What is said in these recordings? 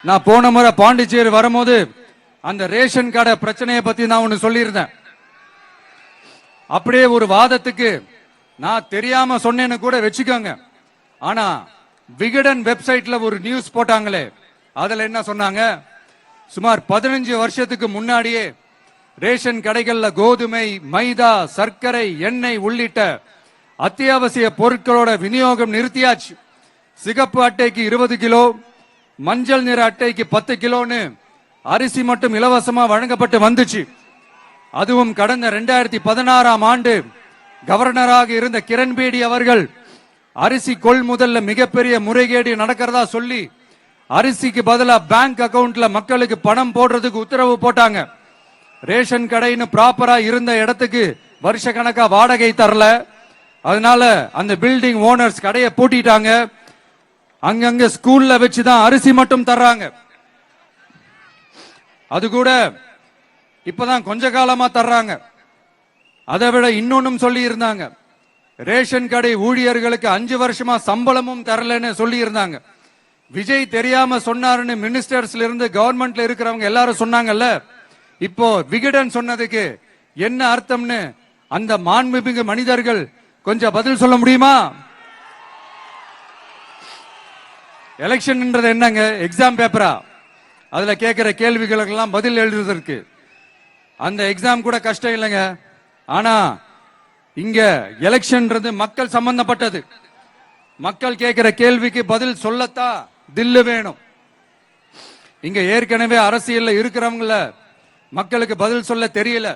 நான் போன முறை பாண்டிச்சேரி வரும்போது அந்த ரேஷன் கடை பிரச்சனையை பத்தி நான் ஒன்னு சொல்லியிருந்தேன். அப்படியே ஒரு வாதத்துக்கு நான் தெரியாம சொன்னேன்னு கூட வச்சுக்கோங்க. ஆனா விகடன் வெப்சைட்ல ஒரு நியூஸ் போட்டாங்களே, அதுல என்ன சொன்னாங்க? சுமார் 15 வருஷத்துக்கு முன்னாடியே ரேஷன் கடைகள்ல கோதுமை, மைதா, சர்க்கரை, எண்ணெய் உள்ளிட்ட அத்தியாவசிய பொருட்களோட விநியோகம் நிறுத்தியாச்சு. சிகப்பு அட்டைக்கு 20 கிலோ, மஞ்சள் நிற அட்டைக்கு 10 கிலோன்னு அரிசி மட்டும் இலவசமா வழங்கப்பட்டு வந்துச்சு. அதுவும் கடந்த 2016ஆம் ஆண்டு கவர்னராக இருந்த கிரண்பேடி அவர்கள் அரிசி கொள்முதல்ல மிகப்பெரிய முறைகேடு நடக்கிறதா சொல்லி அரிசிக்கு பதிலா பேங்க் அக்கவுண்ட்ல மக்களுக்கு பணம் போடுறதுக்கு உத்தரவு போட்டாங்க. ரேஷன் கடைன்னு ப்ராப்பரா இருந்த இடத்துக்கு வருஷ கணக்கா வாடகை தரல. அதனால அந்த பில்டிங் ஓனர்ஸ் கடையை பூட்டிட்டாங்க. அங்கங்க ஸ்கூல்ல வச்சுதான் அரிசி மட்டும் தர்றாங்க. அது கூட இப்பதான் கொஞ்ச காலமா தர்றாங்க. அதை விட இன்னொன்னும் சொல்லி இருந்தாங்க, ரேஷன் கடை ஊழியர்களுக்கு 5 வருஷமா சம்பளமும் தரலன்னு சொல்லி இருந்தாங்க. விஜய் தெரியாம சொன்னாருன்னு மினிஸ்டர்ஸ்ல இருந்து கவர்மெண்ட்ல இருக்கிறவங்க எல்லாரும் சொன்னாங்கல்ல. இப்போ விகடன் சொன்னதுக்கு என்ன அர்த்தம்னு அந்த மாண்புமிகு மனிதர்கள் கொஞ்சம் பதில் சொல்ல முடியுமா? எலெக்ஷன் என்னங்க, எக்ஸாம் பேப்பரா? அதுல கேட்கிற கேள்விகளுக்கெல்லாம் பதில் எழுதுவதற்கு அந்த எக்ஸாம் கூட கஷ்டம் இல்லைங்க. ஆனா இங்க எலெக்ஷன்ன்றது மக்கள் சம்பந்தப்பட்டது. மக்கள் கேட்கிற கேள்விக்கு பதில் சொல்லத்தான் தில்லு வேணும். இங்க ஏற்கனவே அரசியல்ல இருக்கிறவங்கள மக்களுக்கு பதில் சொல்ல தெரியல.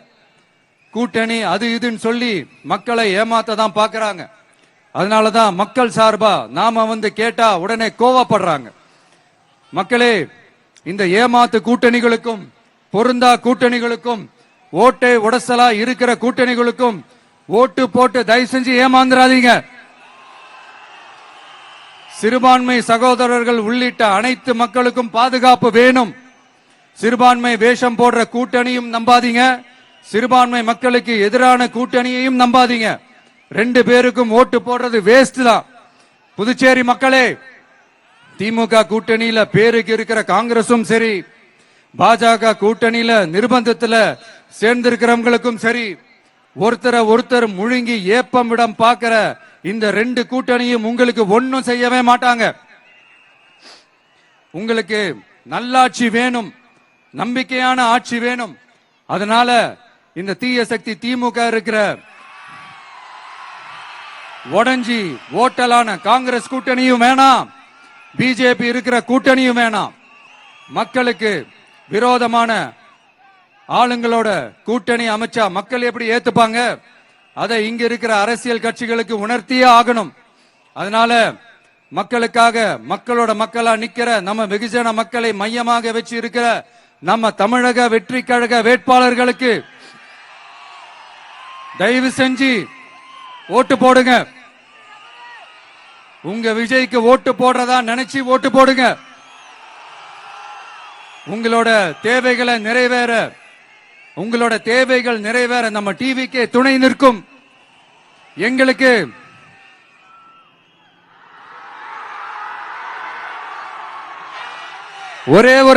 கூட்டணி அது இதுன்னு சொல்லி மக்களை ஏமாத்த தான் பாக்குறாங்க. அதனாலதான் மக்கள் சார்பா நாம வந்து கேட்டா உடனே கோவப்படுறாங்க. மக்களே, இந்த ஏமாத்து கூட்டணிகளுக்கும் பொருந்தா கூட்டணிகளுக்கும் ஓட்டை உடசலா இருக்கிற கூட்டணிகளுக்கும் ஓட்டு போட்டு தயவு செஞ்சு ஏமாந்துராதீங்க. சிறுபான்மை சகோதரர்கள் உள்ளிட்ட அனைத்து மக்களுக்கும் பாதுகாப்பு வேணும். சிறுபான்மை வேஷம் போடுற கூட்டணியும் நம்பாதீங்க, சிறுபான்மை மக்களுக்கு எதிரான கூட்டணியையும் நம்பாதீங்க. 2 பேருக்கும் ஓட்டு போடுறது வேஸ்ட் தான். புதுச்சேரி மக்களே, திமுக கூட்டணியில பேருக்கு இருக்கிற காங்கிரசும் சரி, பாஜக கூட்டணியில நிர்பந்தத்துல சேர்ந்திருக்கிறவங்களுக்கும் சரி, ஒருத்தர் முழுங்கி ஏப்பம் விடம் பார்க்கிற இந்த 2 கூட்டணியும் உங்களுக்கு ஒன்னும் செய்யவே மாட்டாங்க. உங்களுக்கு நல்லாட்சி வேணும், நம்பிக்கையான ஆட்சி வேணும். அதனால இந்த தீய சக்தி திமுக இருக்கிற உடஞ்சி ஓட்டலான காங்கிரஸ் கூட்டணியும் வேணாம், பிஜேபி இருக்கிற கூட்டணியும் வேணாம். மக்களுக்கு விரோதமான ஆளுங்களோட கூட்டணி அமைச்சா மக்கள் எப்படி ஏத்துப்பாங்க? அதை இங்க இருக்கிற அரசியல் கட்சிகளுக்கு உணர்த்தியே ஆகணும். அதனால மக்களுக்காக மக்களோட மக்களா நிக்கிற நம்ம வெகுஜன மக்களை மையமாக வச்சு இருக்கிற நம்ம தமிழக வெற்றி கழக வேட்பாளர்களுக்கு தயவு செஞ்சு ஓட்டு போடுங்க. உங்க விஜய்க்கு ஓட்டு போடுறதா நினைச்சு ஓட்டு போடுங்க. உங்களோட தேவைகளை நிறைவேற, உங்களோட தேவைகள் நிறைவேற நம்ம டிவிக்கே துணை நிற்கும். எங்களுக்கு ஒரே ஒரு